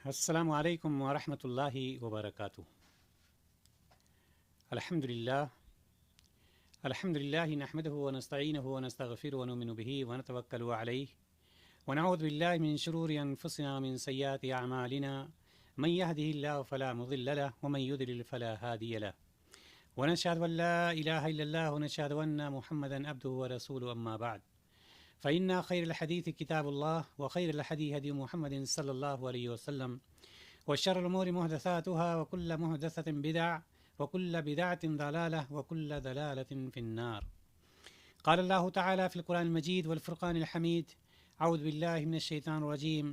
السلام علیکم ورحمۃ اللہ وبرکاتہ۔ الحمد للہ نحمده ونستعینه ونستغفره ونؤمن به ونتوکل علیہ ونعوذ باللہ من شرور انفسنا ومن سیئات اعمالنا من يهده الله فلا مضل له ومن يضلل فلا هادي له ونشهد ان لا اله الا الله ونشهد ان محمدا عبده ورسوله اما بعد فإن خير الحديث كتاب الله وخير الهدي هدي محمد صلى الله عليه وسلم وشر الأمور محدثاتها وكل محدثة بدعة وكل بدعة ضلالة وكل ضلالة في النار. قال الله تعالى في القرآن المجيد والفرقان الحميد: أعوذ بالله من الشيطان الرجيم.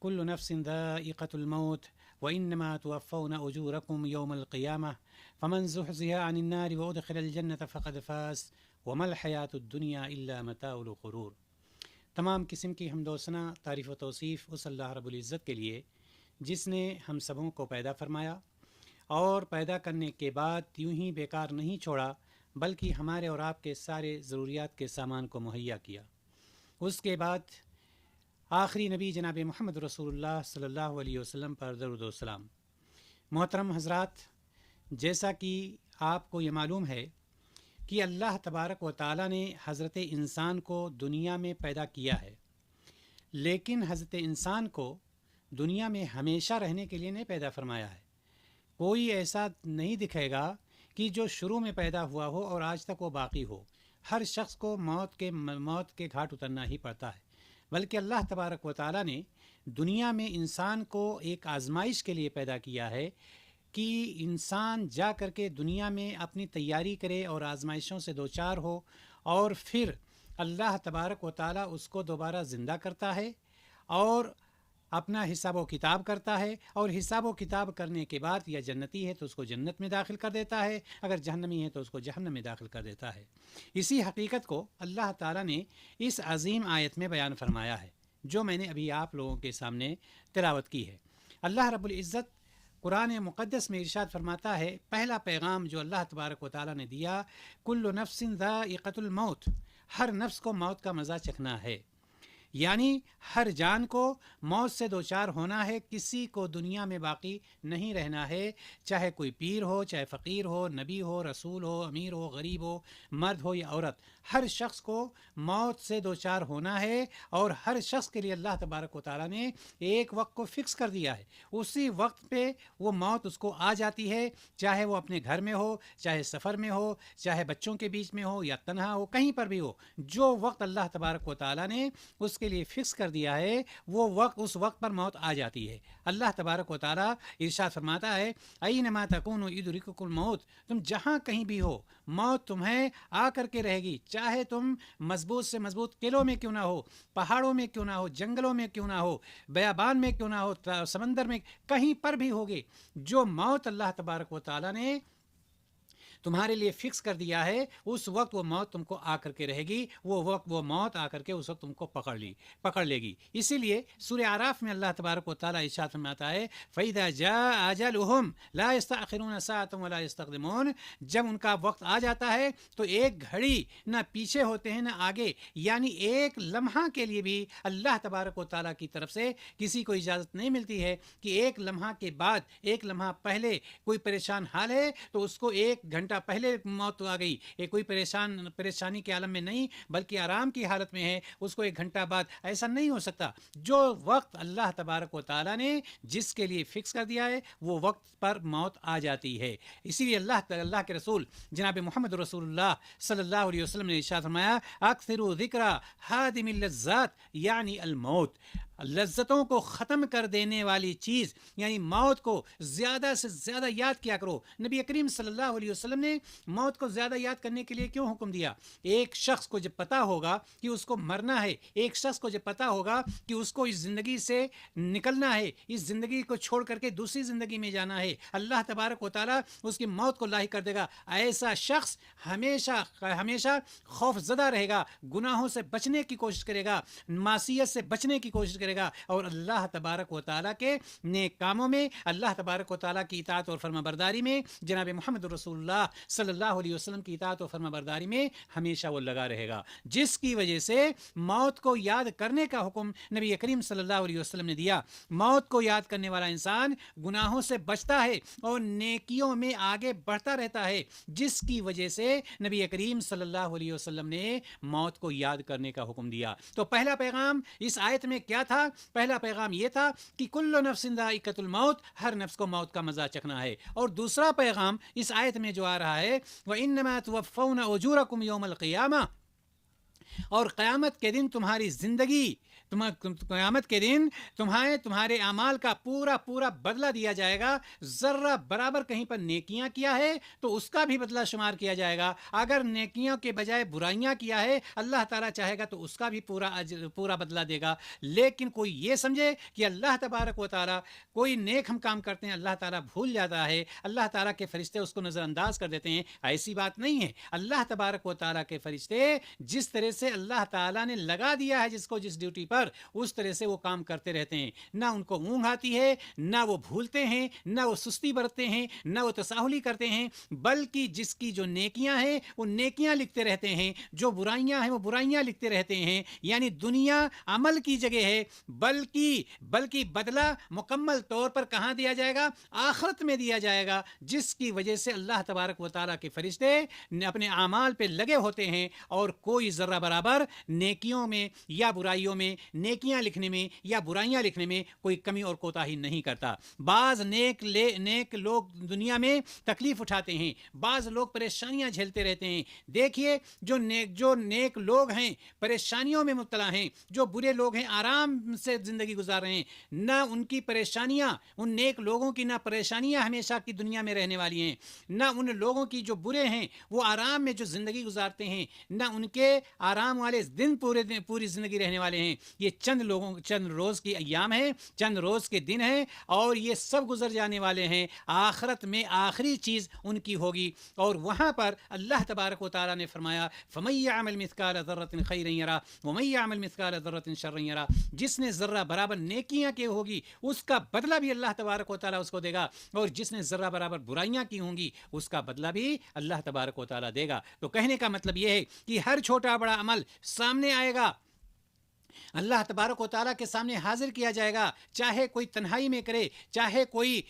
كل نفس ذائقة الموت وإنما توفون أجوركم يوم القيامة فمن زحزح عن النار وأدخل الجنة فقد فاز وما الحياة الدنيا إلا متاع الغرور۔ تمام قسم کی حمد و ثنا، تعریف و توصیف اس اللہ رب العزت کے لیے جس نے ہم سبوں کو پیدا فرمایا اور پیدا کرنے کے بعد یوں ہی بیکار نہیں چھوڑا بلکہ ہمارے اور آپ کے سارے ضروریات کے سامان کو مہیا کیا۔ اس کے بعد آخری نبی جناب محمد رسول اللہ صلی اللہ علیہ وسلم پر درود و سلام۔ محترم حضرات، جیسا کہ آپ کو یہ معلوم ہے کہ اللہ تبارک و تعالیٰ نے حضرت انسان کو دنیا میں پیدا کیا ہے، لیکن حضرت انسان کو دنیا میں ہمیشہ رہنے کے لیے نہیں پیدا فرمایا ہے۔ کوئی ایسا نہیں دکھے گا کہ جو شروع میں پیدا ہوا ہو اور آج تک وہ باقی ہو۔ ہر شخص کو موت کے گھاٹ اترنا ہی پڑتا ہے، بلکہ اللہ تبارک و تعالیٰ نے دنیا میں انسان کو ایک آزمائش کے لیے پیدا کیا ہے کہ انسان جا کر کے دنیا میں اپنی تیاری کرے اور آزمائشوں سے دوچار ہو، اور پھر اللہ تبارک و تعالیٰ اس کو دوبارہ زندہ کرتا ہے اور اپنا حساب و کتاب کرتا ہے، اور حساب و کتاب کرنے کے بعد یا جنتی ہے تو اس کو جنت میں داخل کر دیتا ہے، اگر جہنمی ہے تو اس کو جہنم میں داخل کر دیتا ہے۔ اسی حقیقت کو اللہ تعالیٰ نے اس عظیم آیت میں بیان فرمایا ہے جو میں نے ابھی آپ لوگوں کے سامنے تلاوت کی ہے۔ اللہ رب العزت قرآن مقدس میں ارشاد فرماتا ہے، پہلا پیغام جو اللہ تبارک و تعالیٰ نے دیا، کل نفس ذائقۃ الموت، ہر نفس کو موت کا مزہ چکھنا ہے، یعنی ہر جان کو موت سے دوچار ہونا ہے، کسی کو دنیا میں باقی نہیں رہنا ہے، چاہے کوئی پیر ہو، چاہے فقیر ہو، نبی ہو، رسول ہو، امیر ہو، غریب ہو، مرد ہو یا عورت، ہر شخص کو موت سے دوچار ہونا ہے، اور ہر شخص کے لیے اللہ تبارک و تعالیٰ نے ایک وقت کو فکس کر دیا ہے۔ اسی وقت پہ وہ موت اس کو آ جاتی ہے، چاہے وہ اپنے گھر میں ہو، چاہے سفر میں ہو، چاہے بچوں کے بیچ میں ہو یا تنہا ہو، کہیں پر بھی ہو۔ جو وقت اللہ تبارک و تعالیٰ نے اس کے لیے فکس کر دیا ہے وہ وقت، اس وقت پر موت آ جاتی ہے۔ اللہ تبارک و تعالیٰ ارشاد فرماتا ہے، اینما تکونوا یدرککم الموت، تم جہاں کہیں بھی ہو موت تمہیں آ کر کے رہے گی، چاہے تم مضبوط سے مضبوط قلعوں میں کیوں نہ ہو، پہاڑوں میں کیوں نہ ہو، جنگلوں میں کیوں نہ ہو، بیابان میں کیوں نہ ہو، سمندر میں، کہیں پر بھی ہوگی۔ جو موت اللہ تبارک و تعالیٰ نے تمہارے لیے فکس کر دیا ہے، اس وقت وہ موت تم کو آ کر کے رہے گی، وہ وقت وہ موت آ کر کے اس وقت تم کو پکڑ لے گی۔ اسی لیے سورہ اعراف میں اللہ تبارک و تعالیٰ ارشاد فرماتا ہے، فَإِذَا جَاءَ أَجَلُهُمْ لَا يَسْتَأْخِرُونَ سَاعَةً وَلَا يَسْتَقْدِمُونَ، جب ان کا وقت آ جاتا ہے تو ایک گھڑی نہ پیچھے ہوتے ہیں نہ آگے، یعنی ایک لمحہ کے لیے بھی اللہ تبارک و تعالیٰ کی طرف سے کسی کو اجازت نہیں ملتی ہے کہ ایک لمحہ کے بعد، ایک لمحہ پہلے کوئی پریشان حال ہے تو اس کو ایک گھنٹہ پہلے موت آ گئی، یہ کوئی پریشانی کے عالم میں نہیں بلکہ آرام کی حالت میں ہے، اس کو ایک گھنٹہ بعد، ایسا نہیں ہو سکتا۔ جو وقت اللہ تبارک و تعالیٰ نے جس کے لیے فکس کر دیا ہے وہ وقت پر موت آ جاتی ہے۔ اسی لیے اللہ کے رسول جناب محمد رسول اللہ صلی اللہ علیہ وسلم نے ارشاد فرمایا، اکثروا ذکر ہادم اللذات یعنی الموت، لذتوں کو ختم کر دینے والی چیز یعنی موت کو زیادہ سے زیادہ یاد کیا کرو۔ نبی کریم صلی اللہ علیہ وسلم نے موت کو زیادہ یاد کرنے کے لیے کیوں حکم دیا؟ ایک شخص کو جب پتا ہوگا کہ اس کو مرنا ہے، ایک شخص کو جب پتا ہوگا کہ اس کو اس زندگی سے نکلنا ہے، اس زندگی کو چھوڑ کر کے دوسری زندگی میں جانا ہے، اللہ تبارک و تعالیٰ اس کی موت کو لاحق کر دے گا، ایسا شخص ہمیشہ خوف زدہ رہے گا، گناہوں سے بچنے کی کوشش کرے گا، معصیت سے بچنے کی کوشش کرے کرے گا اور اللہ تبارک و تعالیٰ کے نیک کاموں میں، اللہ تبارک و تعالیٰ کی اطاعت اور فرما برداری میں، جناب محمد رسول اللہ صلی اللہ علیہ وسلم کی اطاعت اور فرما برداری میں ہمیشہ وہ لگا رہے گا، جس کی وجہ سے موت کو یاد کرنے کا حکم نبی کریم صلی اللہ علیہ وسلم نے دیا۔ موت کو یاد کرنے والا انسان گناہوں سے بچتا ہے اور نیکیوں میں آگے بڑھتا رہتا ہے، جس کی وجہ سے نبی کریم صلی اللہ علیہ وسلم نے موت کو یاد کرنے کا حکم دیا۔ تو پہلا پیغام اس آیت میں کیا تھا؟ پہلا پیغام یہ تھا کہ کل نفس ذائقۃ الموت، ہر نفس کو موت کا مزہ چکھنا ہے۔ اور دوسرا پیغام اس آیت میں جو آ رہا ہے وَإِنَّمَا تُوَفَّوْنَ أُجُورَكُمْ يَوْمَ الْقِيَامَةِ، اور قیامت کے دن تمہاری زندگی، قیامت کے دن تمہارے اعمال کا پورا بدلہ دیا جائے گا۔ ذرہ برابر کہیں پر نیکیاں کیا ہے تو اس کا بھی بدلہ شمار کیا جائے گا، اگر نیکیوں کے بجائے برائیاں کیا ہے اللہ تعالیٰ چاہے گا تو اس کا بھی پورا بدلہ دے گا۔ لیکن کوئی یہ سمجھے کہ اللہ تبارک و تعالیٰ، کوئی نیک ہم کام کرتے ہیں اللہ تعالیٰ بھول جاتا ہے، اللہ تعالیٰ کے فرشتے اس کو نظر انداز کر دیتے ہیں، ایسی بات نہیں ہے۔ اللہ تبارک و تعالیٰ کے فرشتے جس طرح سے اللہ تعالیٰ نے لگا دیا ہے جس کو جس ڈیوٹی پر، اس طرح سے وہ کام کرتے رہتے ہیں، نہ ان کو اونگ آتی ہے، نہ وہ بھولتے ہیں، نہ وہ سستی برتتے ہیں، نہ وہ تساہلی کرتے ہیں، بلکہ جس کی جو نیکیاں ہیں وہ نیکیاں لکھتے رہتے ہیں، جو برائیاں ہیں وہ برائیاں لکھتے رہتے ہیں۔ یعنی دنیا عمل کی جگہ ہے، بلکہ بدلہ مکمل طور پر کہاں دیا جائے گا؟ آخرت میں دیا جائے گا، جس کی وجہ سے اللہ تبارک و تعالیٰ کے فرشتے اپنے اعمال پہ لگے ہوتے ہیں اور کوئی ذرہ برابر نیکیوں میں یا برائیوں میں، نیکیاں لکھنے میں یا برائیاں لکھنے میں کوئی کمی اور کوتاہی نہیں کرتا۔ بعض نیک لوگ دنیا میں تکلیف اٹھاتے ہیں، بعض لوگ پریشانیاں جھیلتے رہتے ہیں۔ دیکھیے جو نیک لوگ ہیں پریشانیوں میں مبتلا ہیں، جو برے لوگ ہیں آرام سے زندگی گزار رہے ہیں، نہ ان کی پریشانیاں، ان نیک لوگوں کی نہ پریشانیاں ہمیشہ کی دنیا میں رہنے والی ہیں، نہ ان لوگوں کی جو برے ہیں وہ آرام میں جو زندگی گزارتے ہیں، نہ ان کے آرام والے دن پوری زندگی رہنے والے ہیں۔ یہ چند روز کی ایام ہیں، چند روز کے دن ہیں اور یہ سب گزر جانے والے ہیں۔ آخرت میں آخری چیز ان کی ہوگی، اور وہاں پر اللہ تبارک و تعالیٰ نے فرمایا فَمَن يَعْمَلْ مِثْقَالَ ذَرَّةٍ خَيْرًا يَرَهُ وَمَن يَعْمَلْ مِثْقَالَ ذَرَّةٍ شَرًّا يَرَهُ، جس نے ذرہ برابر نیکیاں کی ہوگی اس کا بدلہ بھی اللہ تبارک و تعالیٰ اس کو دے گا، اور جس نے ذرہ برابر برائیاں کی ہوں گی اس کا بدلہ بھی اللہ تبارک و تعالیٰ دے گا۔ تو کہنے کا مطلب یہ ہے کہ ہر چھوٹا بڑا عمل سامنے آئے گا، اللہ تبارک و تعالیٰ کے سامنے حاضر کیا جائے گا، چاہے کوئی تنہائی میں کرے، چاہے کوئی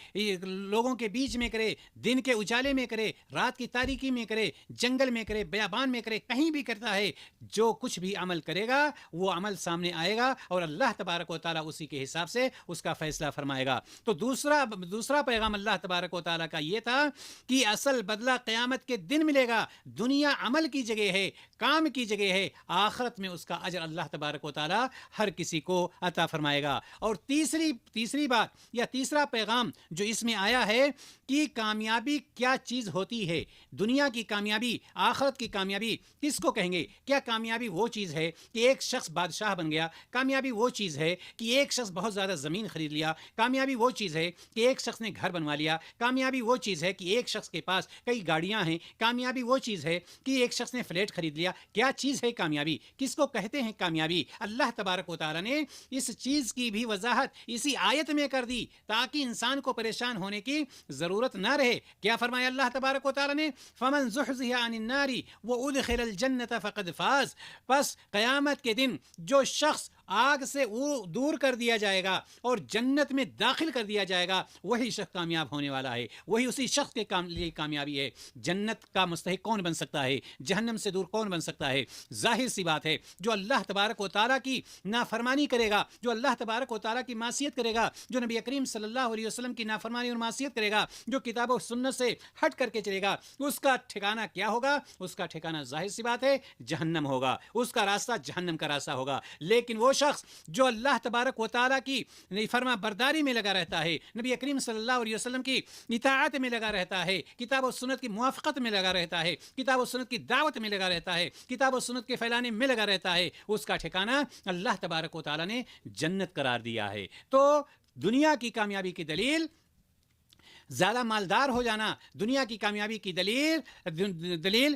لوگوں کے بیچ میں کرے، دن کے اجالے میں کرے، رات کی تاریکی میں کرے، جنگل میں کرے، بیابان میں کرے، کہیں بھی کرتا ہے، جو کچھ بھی عمل کرے گا وہ عمل سامنے آئے گا اور اللہ تبارک و تعالیٰ اسی کے حساب سے اس کا فیصلہ فرمائے گا۔ تو دوسرا پیغام اللہ تبارک و تعالیٰ کا یہ تھا کہ اصل بدلہ قیامت کے دن ملے گا۔ دنیا عمل کی جگہ ہے، کام کی جگہ ہے، آخرت میں اس کا اجر اللہ تبارک و تعالیٰ ہر کسی کو عطا فرمائے گا۔ اور تیسری بات یا تیسرا پیغام جو اس میں آیا ہے کہ کامیابی کیا چیز ہوتی ہے، دنیا کی کامیابی، آخرت کی کامیابی کس کو کہیں گے؟ کیا کامیابی وہ چیز ہے کہ ایک شخص بادشاہ بن گیا؟ کامیابی وہ چیز ہے کہ ایک شخص بہت زیادہ زمین خرید لیا؟ کامیابی وہ چیز ہے کہ ایک شخص نے گھر بنوا لیا؟ کامیابی وہ چیز ہے کہ ایک شخص کے پاس کئی گاڑیاں ہیں؟ کامیابی وہ چیز ہے کہ ایک شخص نے فلیٹ خرید لیا؟ کیا چیز ہے کامیابی؟ کس کو کہتے ہیں کامیابی؟ اللہ تبارک و تعالیٰ نے اس چیز کی بھی وضاحت اسی آیت میں کر دی تاکہ انسان کو پریشان ہونے کی ضرورت نہ رہے۔ کیا فرمایا اللہ تبارک و تعالیٰ نے؟ فَمَنْ زُحْزِحَ عَنِ النَّارِ وَأُدْخِلَ الْجَنَّةَ فَقَدْ فَازَ، پس قیامت کے دن جو شخص آگ سے دور کر دیا جائے گا اور جنت میں داخل کر دیا جائے گا وہی شخص کامیاب ہونے والا ہے، وہی اسی شخص کے لیے کامیابی ہے۔ جنت کا مستحق کون بن سکتا ہے؟ جہنم سے دور کون بن سکتا ہے؟ ظاہر سی بات ہے جو اللہ تبارک و تعالیٰ کی نافرمانی کرے گا، جو اللہ تبارک و تعالیٰ کی معصیت کرے گا، جو نبی کریم صلی اللہ علیہ وسلم کی نافرمانی اور معصیت کرے گا، جو کتاب و سنت سے ہٹ کر کے چلے گا، اس کا ٹھکانہ کیا ہوگا؟ اس کا ٹھکانہ ظاہر سی بات ہے جہنم ہوگا، اس کا راستہ جہنم کا راستہ ہوگا۔ لیکن وہ شخص جو اللہ تبارک و تعالیٰ کی فرما برداری میں لگا رہتا ہے، نبی کریم صلی اللہ علیہ وسلم کی اطاعت میں لگا رہتا ہے، کتاب و سنت کی موافقت میں لگا رہتا ہے، کتاب و سنت کی دعوت میں لگا رہتا ہے، کتاب و سنت کے پھیلانے میں لگا رہتا ہے، اس کا ٹھکانہ اللہ تبارک و تعالیٰ نے جنت قرار دیا ہے۔ تو دنیا کی کامیابی کی دلیل زیادہ مالدار ہو جانا دنیا کی کامیابی کی دلیل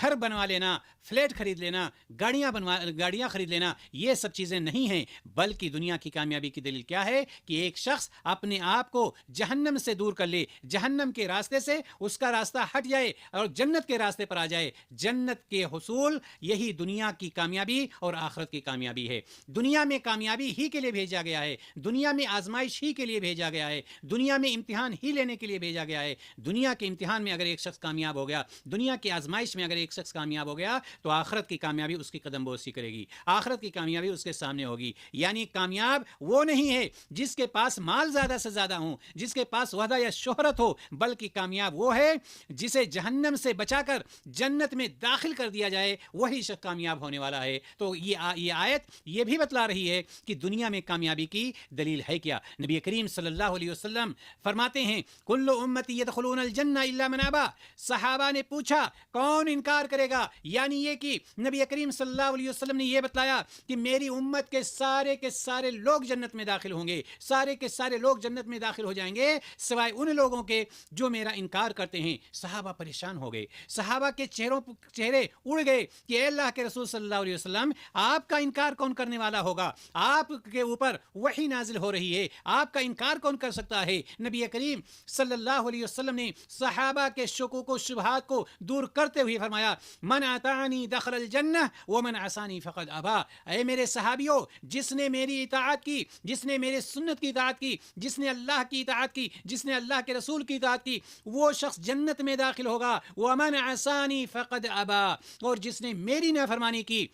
گھر بنوا لینا، فلیٹ خرید لینا، گاڑیاں خرید لینا، یہ سب چیزیں نہیں ہیں، بلکہ دنیا کی کامیابی کی دلیل کیا ہے کہ ایک شخص اپنے آپ کو جہنم سے دور کر لے، جہنم کے راستے سے اس کا راستہ ہٹ جائے اور جنت کے راستے پر آ جائے۔ جنت کے حصول یہی دنیا کی کامیابی اور آخرت کی کامیابی ہے۔ دنیا میں کامیابی ہی کے لیے بھیجا گیا ہے، دنیا میں آزمائش ہی کے لیے بھیجا گیا ہے، دنیا میں امتحان ہی لینے کے لیے بھیجا گیا ہے۔ دنیا کے امتحان میں اگر ایک شخص کامیاب ہو گیا، دنیا کی آزمائش میں اگر ایک شخص کامیاب ہو گیا تو آخرت کی کامیابی اس کی قدم بوسی کرے گی، آخرت کی کامیابی اس کے سامنے ہوگی۔ یعنی کامیاب وہ نہیں ہے جس کے پاس مال زیادہ سے زیادہ ہوں، جس کے پاس وحدہ یا شہرت ہو، بلکہ کامیاب وہ ہے جسے جہنم سے بچا کر جنت میں داخل کر دیا جائے، وہی شخص کامیاب ہونے والا ہے۔ تو یہ آیت یہ بھی بتلا رہی ہے کہ دنیا میں کامیابی کی دلیل ہے کیا۔ نبی کریم صلی اللہ علیہ وسلم فرماتے ہیں کل امتی یدخلون الجنہ الا من ابا۔ صحابہ نے پوچھا کون انکار کرے گا؟ یعنی یہ کہ نبی کریم صلی اللہ علیہ وسلم نے یہ بتلایا کہ میری امت کے سارے لوگ جنت میں داخل ہوں گے، سارے کے سارے لوگ جنت میں داخل ہو جائیں گے سوائے ان لوگوں کے جو میرا انکار کرتے ہیں۔ صحابہ پریشان ہو گئے، صحابہ کے چہرے اڑ گئے کہ اے اللہ کے رسول صلی اللہ علیہ وسلم، آپ کا انکار کون کرنے والا ہوگا؟ آپ کے اوپر وحی نازل ہو رہی ہے، آپ کا انکار کون کر سکتا ہے؟ نبی کریم صلی اللہ علیہ وسلم نے صحابہ کے شکوک و شبہات کو دور کرتے ہوئے فرمایا من اطاعنی دخل الجنہ ومن عصانی فقد ابا۔ اے میرے صحابیوں، جس نے میری اطاعت کی، جس نے میرے سنت کی اطاعت کی، جس نے اللہ کی اطاعت کی، جس نے اللہ کے رسول کی اطاعت کی، وہ شخص جنت میں داخل ہوگا۔ ومن عصانی فقد ابا، اور جس نے میری نافرمانی کی،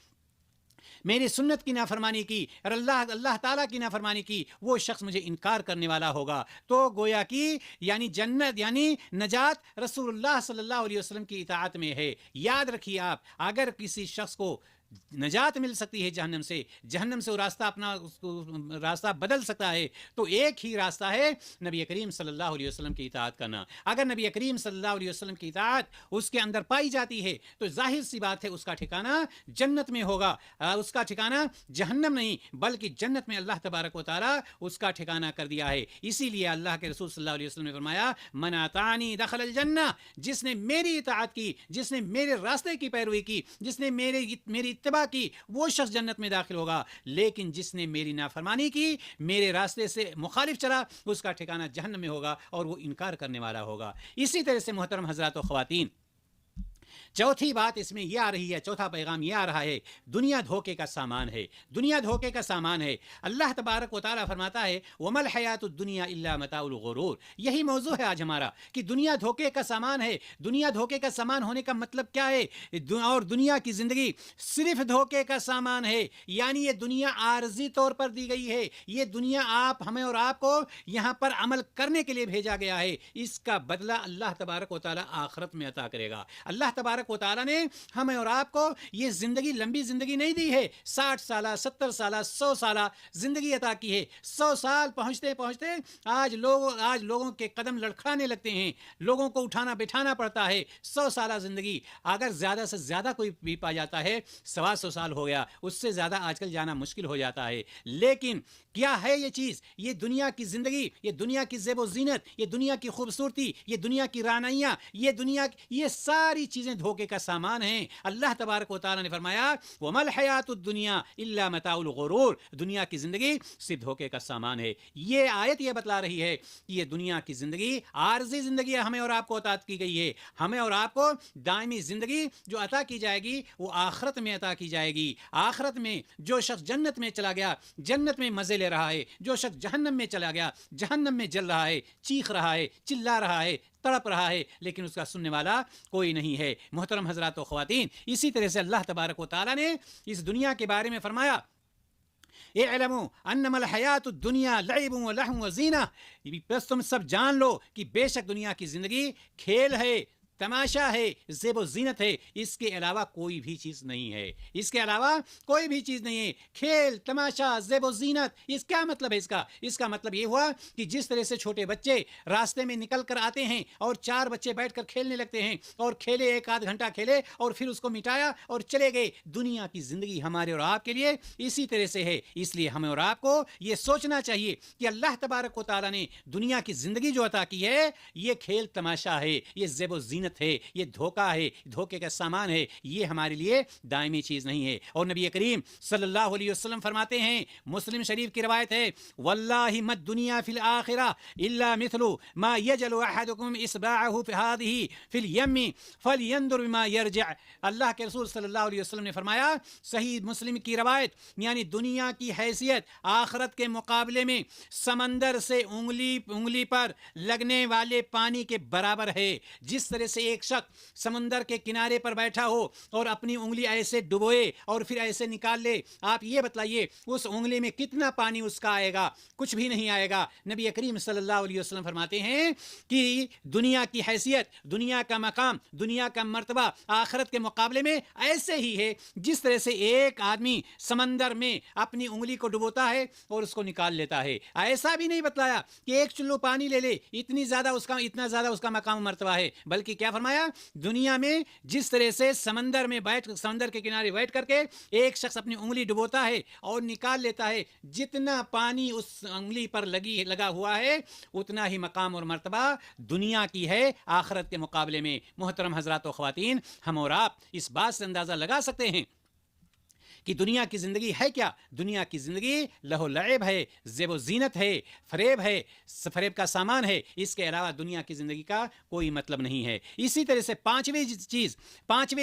میری سنت کی نافرمانی کی اور اللہ تعالیٰ کی نافرمانی کی، وہ شخص مجھے انکار کرنے والا ہوگا۔ تو گویا کہ یعنی جنت یعنی نجات رسول اللہ صلی اللہ علیہ وسلم کی اطاعت میں ہے۔ یاد رکھیے آپ، اگر کسی شخص کو نجات مل سکتی ہے جہنم سے وہ راستہ بدل سکتا ہے، تو ایک ہی راستہ ہے نبی کریم صلی اللہ علیہ وسلم کی اطاعت کرنا۔ اگر نبی کریم صلی اللہ علیہ وسلم کی اطاعت اس کے اندر پائی جاتی ہے تو ظاہر سی بات ہے اس کا ٹھکانہ جنت میں ہوگا، اس کا ٹھکانہ جہنم نہیں بلکہ جنت میں اللہ تبارک و تعالیٰ اس کا ٹھکانہ کر دیا ہے۔ اسی لیے اللہ کے رسول صلی اللہ علیہ وسلم نے فرمایا من اطاعنی دخل الجنہ، جس نے میری اطاعت کی، جس نے میرے راستے کی پیروی کی، جس نے میری اتباع کی، وہ شخص جنت میں داخل ہوگا۔ لیکن جس نے میری نافرمانی کی، میرے راستے سے مخالف چلا، اس کا ٹھکانہ جہنم میں ہوگا اور وہ انکار کرنے والا ہوگا۔ اسی طرح سے محترم حضرات و خواتین، چوتھی بات اس میں یہ آ رہی ہے، چوتھا پیغام یہ آ رہا ہے، دنیا دھوکے کا سامان ہے، دنیا دھوکے کا سامان ہے۔ اللہ تبارک و تعالیٰ فرماتا ہے وَمَا الْحَيَاةُ الدُّنْيَا إِلَّا مَتَاعُ الْغُرُورِ۔ یہی موضوع ہے آج ہمارا کہ دنیا دھوکے کا سامان ہے۔ دنیا دھوکے کا سامان ہونے کا مطلب کیا ہے؟ اور دنیا کی زندگی صرف دھوکے کا سامان ہے، یعنی یہ دنیا عارضی طور پر دی گئی ہے، یہ دنیا ہمیں اور آپ کو یہاں پر عمل کرنے کے لیے بھیجا گیا ہے، اس کا بدلہ اللہ تبارک و تعالیٰ آخرت میں عطا کرے گا۔ اللہ تبارک و تعالیٰ نے ہمیں اور آپ کو یہ زندگی لمبی زندگی نہیں دی ہے، 60 سالہ 70 سالہ 100 سالہ زندگی عطا کی ہے۔ 100 سال پہنچتے پہنچتے آج لوگوں کے قدم لڑکھڑانے لگتے ہیں، لوگوں کو اٹھانا بٹھانا پڑتا ہے۔ 100 سالہ زندگی اگر زیادہ سے زیادہ کوئی بھی پا جاتا ہے، 125 سال ہو گیا، اس سے زیادہ آج کل جانا مشکل ہو جاتا ہے۔ لیکن کیا ہے یہ چیز؟ یہ دنیا کی زندگی، یہ دنیا کی زیب و زینت، یہ دنیا کی خوبصورتی، یہ دنیا کی رعنائیاں، یہ ساری چیزیں دھوکے کا سامان ہیں۔ اللہ تبارک و تعالیٰ نے فرمایا وَمَا الْحَيَاةُ الدُّنْيَا إِلَّا مَتَاعُ الْغُرُورِ، دنیا کی زندگی صرف دھوکے کا سامان ہے۔ یہ آیت یہ بتلا رہی ہے کہ یہ دنیا کی زندگی عارضی زندگی ہمیں اور آپ کو عطا کی گئی ہے۔ ہمیں اور آپ کو دائمی زندگی جو عطا کی جائے گی وہ آخرت میں عطا کی جائے گی۔ آخرت میں جو شخص جنت میں چلا گیا، جنت میں مزے لے رہا ہے، جو شخص جہنم میں چلا گیا، جہنم میں جل رہا ہے، چیخ رہا ہے، چلا رہا ہے، تڑپ رہا ہے، لیکن اس کا سننے والا کوئی نہیں ہے۔ محترم حضرات و خواتین، اسی طرح سے اللہ تبارک و تعالیٰ نے اس دنیا کے بارے میں فرمایا اعلموا انما الحیات الدنیا لعب ولہو وزینہ، بس تم سب جان لو کہ بے شک دنیا کی زندگی کھیل ہے، تماشا ہے, زیب و زینت ہے, اس کے علاوہ کوئی بھی چیز نہیں ہے, اس کے علاوہ کوئی بھی چیز نہیں ہے. کھیل, تماشا, زیب و زینت, اس کیا مطلب ہے اس کا مطلب یہ ہوا کہ جس طرح سے چھوٹے بچے راستے میں نکل کر آتے ہیں اور 4 بچے بیٹھ کر کھیلنے لگتے ہیں اور کھیلے, 1 آدھ گھنٹہ کھیلے اور پھر اس کو مٹایا اور چلے گئے. دنیا کی زندگی ہمارے اور آپ کے لیے اسی طرح سے ہے. اس لیے ہمیں اور آپ کو یہ سوچنا چاہیے کہ اللہ تبارک و تعالیٰ نے دنیا کی زندگی جو عطا کی ہے یہ کھیل تماشا ہے, یہ زیب و زینت ہے, یہ دھوکہ ہے, دھوکے کا سامان ہے, یہ ہمارے لیے دائمی چیز نہیں ہے. اور نبی کریم صلی اللہ علیہ وسلم فرماتے ہیں, مسلم شریف کی روایت ہے, واللہ مت دنیا فی الآخرہ الا مثل ما یجل احدکم اصبعہ فی هذه فی الیم فلینظر بما یرجع. اللہ کے رسول صلی اللہ علیہ وسلم نے فرمایا, صحیح مسلم کی روایت, یعنی دنیا کی حیثیت آخرت کے مقابلے میں سمندر سے انگلی پر لگنے والے پانی کے برابر ہے. جس طرح سے ایک شخص سمندر کے کنارے پر بیٹھا ہو اور اپنی انگلی ایسے ڈبوئے اور پھر ایسے نکال لے, آپ یہ بتلائیے اس انگلی میں کتنا پانی اس کا آئے گا؟ کچھ بھی نہیں آئے گا. نبی کریم صلی اللہ علیہ وسلم فرماتے ہیں کہ دنیا کی حیثیت, دنیا کا مقام, دنیا کا مرتبہ آخرت کے مقابلے میں ایسے ہی ہے جس طرح سے ایک آدمی سمندر میں اپنی انگلی کو ڈبوتا ہے اور اس کو نکال لیتا ہے. ایسا بھی نہیں بتلایا کہ ایک چلو پانی لے لے, اتنا زیادہ اس کا مقام مرتبہ ہے, بلکہ کیا فرمایا, دنیا میں جس طرح سے سمندر کے کنارے بیٹھ کر کے ایک شخص اپنی انگلی ڈبوتا ہے اور نکال لیتا ہے, جتنا پانی اس انگلی پر لگا ہوا ہے اتنا ہی مقام اور مرتبہ دنیا کی ہے آخرت کے مقابلے میں. محترم حضرات و خواتین, ہم اور آپ اس بات سے اندازہ لگا سکتے ہیں کہ دنیا کی زندگی ہے کیا. دنیا کی زندگی لہو لعب ہے, زیب و زینت ہے, فریب کا سامان ہے. اس کے علاوہ دنیا کی زندگی کا کوئی مطلب نہیں ہے. اسی طرح سے پانچویں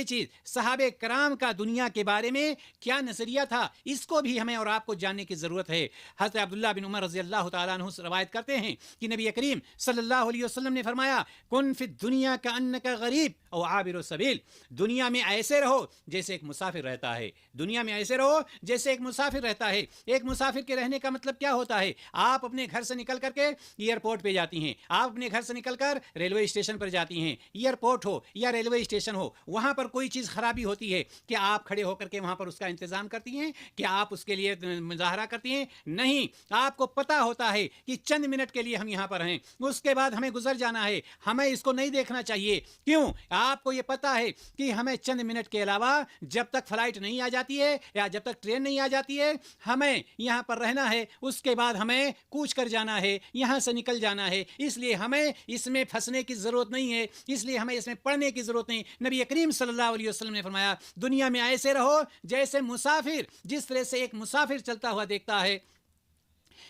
چیز صحابہ کرام کا دنیا کے بارے میں کیا نظریہ تھا, اس کو بھی ہمیں اور آپ کو جاننے کی ضرورت ہے. حضرت عبداللہ بن عمر رضی اللہ تعالیٰ عنہ روایت کرتے ہیں کہ نبی کریم صلی اللہ علیہ وسلم نے فرمایا, کن فی الدنیا کأنک غریب او عابر السبیل. دنیا میں ایسے رہو جیسے ایک مسافر رہتا ہے. دنیا میں ایسے رہو جیسے ایک مسافر رہتا ہے. ایک مسافر کے رہنے کا مطلب کیا ہوتا ہے؟ آپ اپنے گھر سے نکل کر کے ایئرپورٹ پہ جاتی ہیں, آپ اپنے گھر سے نکل کر ریلوے اسٹیشن پر جاتی ہیں. ایئرپورٹ ہو یا ریلوے اسٹیشن ہو, وہاں پر کوئی چیز خرابی ہوتی ہے کہ آپ کھڑے ہو کر کے وہاں پر اس کا انتظام کرتی ہیں, کہ آپ اس کے لیے مظاہرہ کرتی ہیں؟ نہیں. آپ کو پتا ہوتا ہے کہ چند منٹ کے لیے ہم یہاں پر ہیں, اس کے بعد ہمیں گزر جانا ہے, ہمیں اس کو نہیں دیکھنا چاہیے. کیوں؟ آپ کو یہ پتا ہے کہ ہمیں چند منٹ کے علاوہ جب تک فلائٹ نہیں آ جاتی ہے یا جب تک ٹرین نہیں آ جاتی ہے ہمیں یہاں پر رہنا ہے, اس کے بعد ہمیں کوچ کر جانا ہے, یہاں سے نکل جانا ہے. اس لیے ہمیں اس میں پھنسنے کی ضرورت نہیں ہے, اس لیے ہمیں اس میں پڑھنے کی ضرورت نہیں. نبی کریم صلی اللہ علیہ وسلم نے فرمایا, دنیا میں ایسے رہو جیسے مسافر, جس طرح سے ایک مسافر چلتا ہوا دیکھتا ہے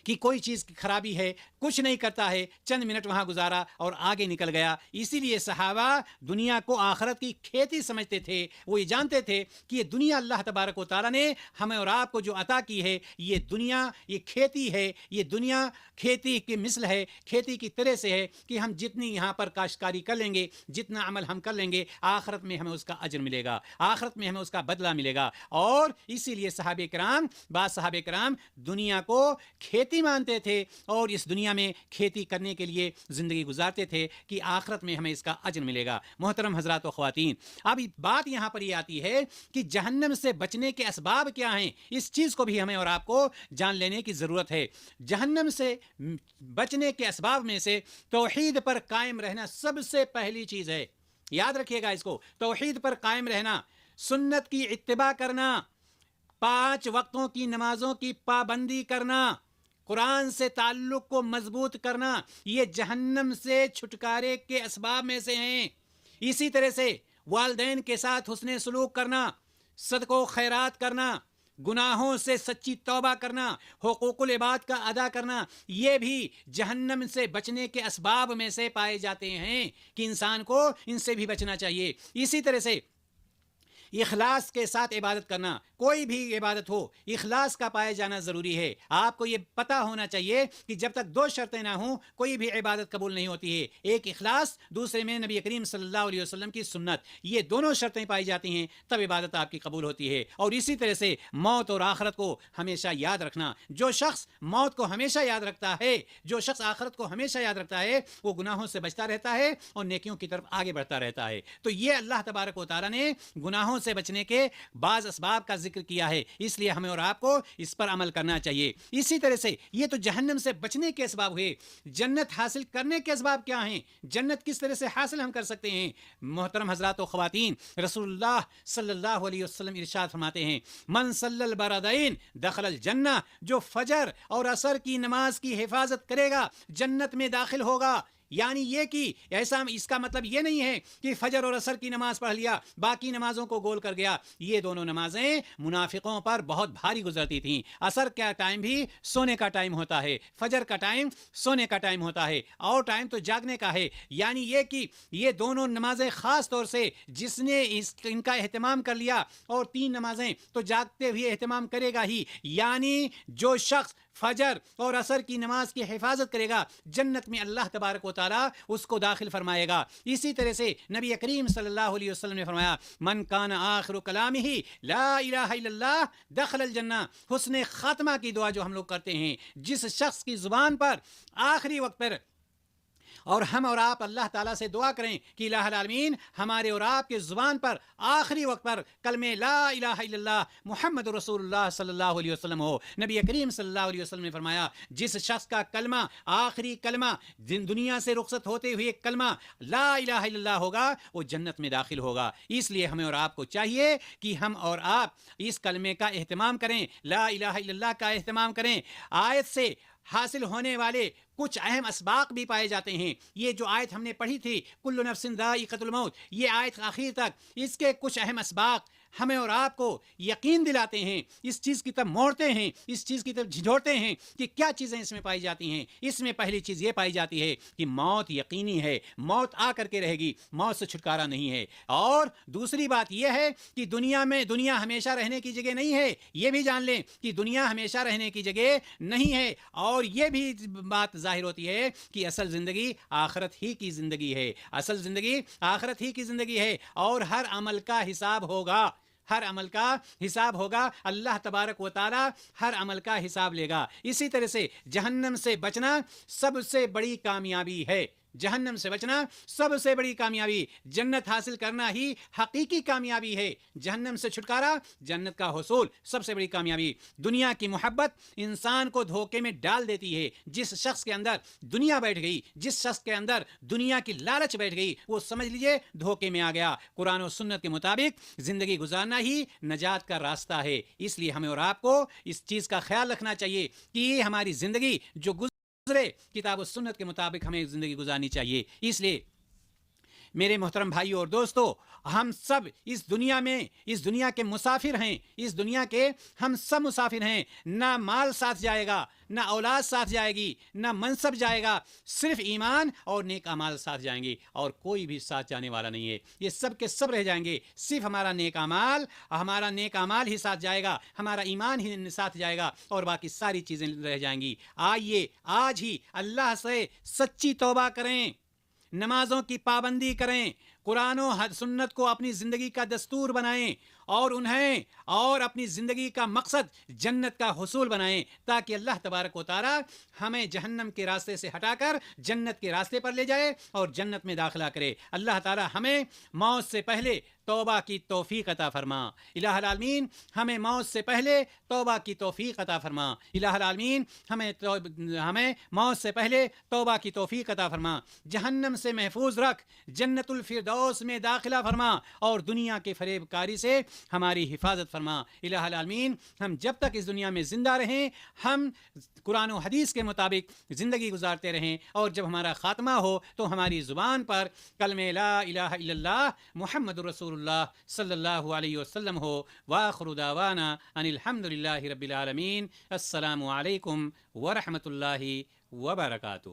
کہ کوئی چیز کی خرابی ہے, کچھ نہیں کرتا ہے, چند منٹ وہاں گزارا اور آگے نکل گیا. اسی لیے صحابہ دنیا کو آخرت کی کھیتی سمجھتے تھے. وہ یہ جانتے تھے کہ یہ دنیا اللہ تبارک و تعالیٰ نے ہمیں اور آپ کو جو عطا کی ہے, یہ دنیا یہ کھیتی ہے, یہ دنیا کھیتی کی مثل ہے, کھیتی کی طرح سے ہے کہ ہم جتنی یہاں پر کاشتکاری کر لیں گے, جتنا عمل ہم کر لیں گے, آخرت میں ہمیں اس کا اجر ملے گا, آخرت میں ہمیں اس کا بدلہ ملے گا. اور اسی لیے بعض صحابہ کرام دنیا کو کھیتی مانتے تھے اور اس دنیا میں کھیتی کرنے کے لیے زندگی گزارتے تھے کہ آخرت میں ہمیں اس کا اجر ملے گا. محترم حضرات و خواتین, اب بات یہاں پر یہ آتی ہے کہ جہنم سے بچنے کے اسباب کیا ہیں. اس چیز کو بھی ہمیں اور آپ کو جان لینے کی ضرورت ہے. جہنم سے بچنے کے اسباب میں سے توحید پر قائم رہنا سب سے پہلی چیز ہے. یاد رکھیے گا اس کو, توحید پر قائم رہنا, سنت کی اتباع کرنا, 5 وقتوں کی نمازوں کی پابندی کرنا, قرآن سے تعلق کو مضبوط کرنا, یہ جہنم سے چھٹکارے کے اسباب میں سے ہیں. اسی طرح سے والدین کے ساتھ حسن سلوک کرنا, صدقہ و خیرات کرنا, گناہوں سے سچی توبہ کرنا, حقوق العباد کا ادا کرنا, یہ بھی جہنم سے بچنے کے اسباب میں سے پائے جاتے ہیں کہ انسان کو ان سے بھی بچنا چاہیے. اسی طرح سے اخلاص کے ساتھ عبادت کرنا، کوئی بھی عبادت ہو اخلاص کا پایا جانا ضروری ہے۔ آپ کو یہ پتہ ہونا چاہیے کہ جب تک دو شرطیں نہ ہوں کوئی بھی عبادت قبول نہیں ہوتی ہے، ایک اخلاص، دوسرے میں نبی کریم صلی اللہ علیہ وسلم کی سنت، یہ دونوں شرطیں پائی جاتی ہیں تب عبادت آپ کی قبول ہوتی ہے۔ اور اسی طرح سے موت اور آخرت کو ہمیشہ یاد رکھنا، جو شخص موت کو ہمیشہ یاد رکھتا ہے، جو شخص آخرت کو ہمیشہ یاد رکھتا ہے، وہ گناہوں سے بچتا رہتا ہے اور نیکیوں کی طرف آگے بڑھتا رہتا ہے۔ تو یہ اللہ تبارک و تعالیٰ نے گناہوں سے بچنے کے بعض اسباب کا ذکر کیا ہے، اس لیے ہمیں اور آپ کو اس پر عمل کرنا چاہیے۔ اسی طرح سے یہ تو جہنم سے بچنے کے اسباب ہوئے، جنت حاصل کرنے کے اسباب کیا ہیں؟ جنت کس طرح سے حاصل ہم کر سکتے ہیں؟ محترم حضرات و خواتین، رسول اللہ صلی اللہ علیہ وسلم ارشاد فرماتے ہیں، من صلی البردین دخل الجنہ، جو فجر اور عصر کی نماز کی حفاظت کرے گا جنت میں داخل ہوگا۔ یعنی یہ کہ ایسا، اس کا مطلب یہ نہیں ہے کہ فجر اور عصر کی نماز پڑھ لیا باقی نمازوں کو گول کر گیا۔ یہ دونوں نمازیں منافقوں پر بہت بھاری گزرتی تھیں۔ عصر کا ٹائم بھی سونے کا ٹائم ہوتا ہے، فجر کا ٹائم سونے کا ٹائم ہوتا ہے، اور ٹائم تو جاگنے کا ہے۔ یعنی یہ کہ یہ دونوں نمازیں خاص طور سے جس نے ان کا اہتمام کر لیا، اور تین نمازیں تو جاگتے ہوئے اہتمام کرے گا ہی، یعنی جو شخص فجر اور عصر کی نماز کی حفاظت کرے گا جنت میں اللہ تبارک و تعالیٰ اس کو داخل فرمائے گا۔ اسی طرح سے نبی کریم صلی اللہ علیہ وسلم نے فرمایا، من کان آخر کلامہ لا الہ الا اللہ دخل الجنہ، حسن خاتمہ کی دعا جو ہم لوگ کرتے ہیں، جس شخص کی زبان پر آخری وقت پر، اور ہم اور آپ اللہ تعالیٰ سے دعا کریں کہ الہ العالمین ہمارے اور آپ کے زبان پر آخری وقت پر کلمہ لا الہ الا اللہ محمد رسول اللہ صلی اللہ علیہ وسلم ہو۔ نبی کریم صلی اللہ علیہ وسلم نے فرمایا، جس شخص کا کلمہ، آخری کلمہ، دنیا سے رخصت ہوتے ہوئے کلمہ لا الہ الا اللہ ہوگا، وہ جنت میں داخل ہوگا۔ اس لیے ہمیں اور آپ کو چاہیے کہ ہم اور آپ اس کلمے کا اہتمام کریں، لا الہ الا اللہ کا اہتمام کریں۔ آیت سے حاصل ہونے والے کچھ اہم اسباق بھی پائے جاتے ہیں۔ یہ جو آیت ہم نے پڑھی تھی، کل نفس ذائقۃ الموت، یہ آیت آخر تک اس کے کچھ اہم اسباق ہمیں اور آپ کو یقین دلاتے ہیں، اس چیز کی طرف موڑتے ہیں، اس چیز کی طرف جھنجھوڑتے ہیں کہ کیا چیزیں اس میں پائی جاتی ہیں۔ اس میں پہلی چیز یہ پائی جاتی ہے کہ موت یقینی ہے، موت آ کر کے رہے گی، موت سے چھٹکارا نہیں ہے۔ اور دوسری بات یہ ہے کہ دنیا ہمیشہ رہنے کی جگہ نہیں ہے، یہ بھی جان لیں کہ دنیا ہمیشہ رہنے کی جگہ نہیں ہے۔ اور یہ بھی بات ظاہر ہوتی ہے کہ اصل زندگی آخرت ہی کی زندگی ہے، اصل زندگی آخرت ہی کی زندگی ہے، اور ہر عمل کا حساب ہوگا، ہر عمل کا حساب ہوگا، اللہ تبارک و تعالی ہر عمل کا حساب لے گا۔ اسی طرح سے جہنم سے بچنا سب سے بڑی کامیابی ہے، جہنم سے بچنا سب سے بڑی کامیابی، جنت حاصل کرنا ہی حقیقی کامیابی ہے۔ جہنم سے چھٹکارا، جنت کا حصول سب سے بڑی کامیابی۔ دنیا کی محبت انسان کو دھوکے میں ڈال دیتی ہے۔ جس شخص کے اندر دنیا بیٹھ گئی، جس شخص کے اندر دنیا کی لالچ بیٹھ گئی، وہ سمجھ لیجئے دھوکے میں آ گیا۔ قرآن و سنت کے مطابق زندگی گزارنا ہی نجات کا راستہ ہے۔ اس لیے ہمیں اور آپ کو اس چیز کا خیال رکھنا چاہیے کہ ہماری زندگی جو گزرے کتاب و سنت کے مطابق ہمیں زندگی گزارنی چاہیے۔ اس لیے میرے محترم بھائیوں اور دوستو، ہم سب اس دنیا کے مسافر ہیں، اس دنیا کے ہم سب مسافر ہیں۔ نہ مال ساتھ جائے گا، نہ اولاد ساتھ جائے گی، نہ منصب جائے گا، صرف ایمان اور نیک اعمال ساتھ جائیں گے، اور کوئی بھی ساتھ جانے والا نہیں ہے۔ یہ سب کے سب رہ جائیں گے، صرف ہمارا نیک اعمال ہی ساتھ جائے گا، ہمارا ایمان ہی ساتھ جائے گا، اور باقی ساری چیزیں رہ جائیں گی۔ آئیے آج ہی اللہ سے سچی توبہ کریں، نمازوں کی پابندی کریں، قرآن و سنت کو اپنی زندگی کا دستور بنائیں، اور اپنی زندگی کا مقصد جنت کا حصول بنائیں، تاکہ اللہ تبارک و تعالی ہمیں جہنم کے راستے سے ہٹا کر جنت کے راستے پر لے جائے اور جنت میں داخلہ کرے۔ اللہ تعالی ہمیں موت سے پہلے توبہ کی توفیق عطا فرما۔ الہ العالمین ہمیں موت سے پہلے توبہ کی توفیق عطا فرما۔ الہ العالمین ہمیں موت سے پہلے توبہ کی توفیق عطا فرما۔ جہنم سے محفوظ رکھ، جنت الفردوس میں داخلہ فرما، اور دنیا کے فریب کاری سے ہماری حفاظت فرما۔ الہ العالمین ہم جب تک اس دنیا میں زندہ رہیں، ہم قرآن و حدیث کے مطابق زندگی گزارتے رہیں، اور جب ہمارا خاتمہ ہو تو ہماری زبان پر کلمہ لا الہ الا اللہ محمد رسول اللہ صلی اللہ علیہ وسلم ہو۔ وآخر دعوانا ان الحمد للہ رب العالمین۔ السلام علیکم ورحمۃ اللہ وبرکاتہ۔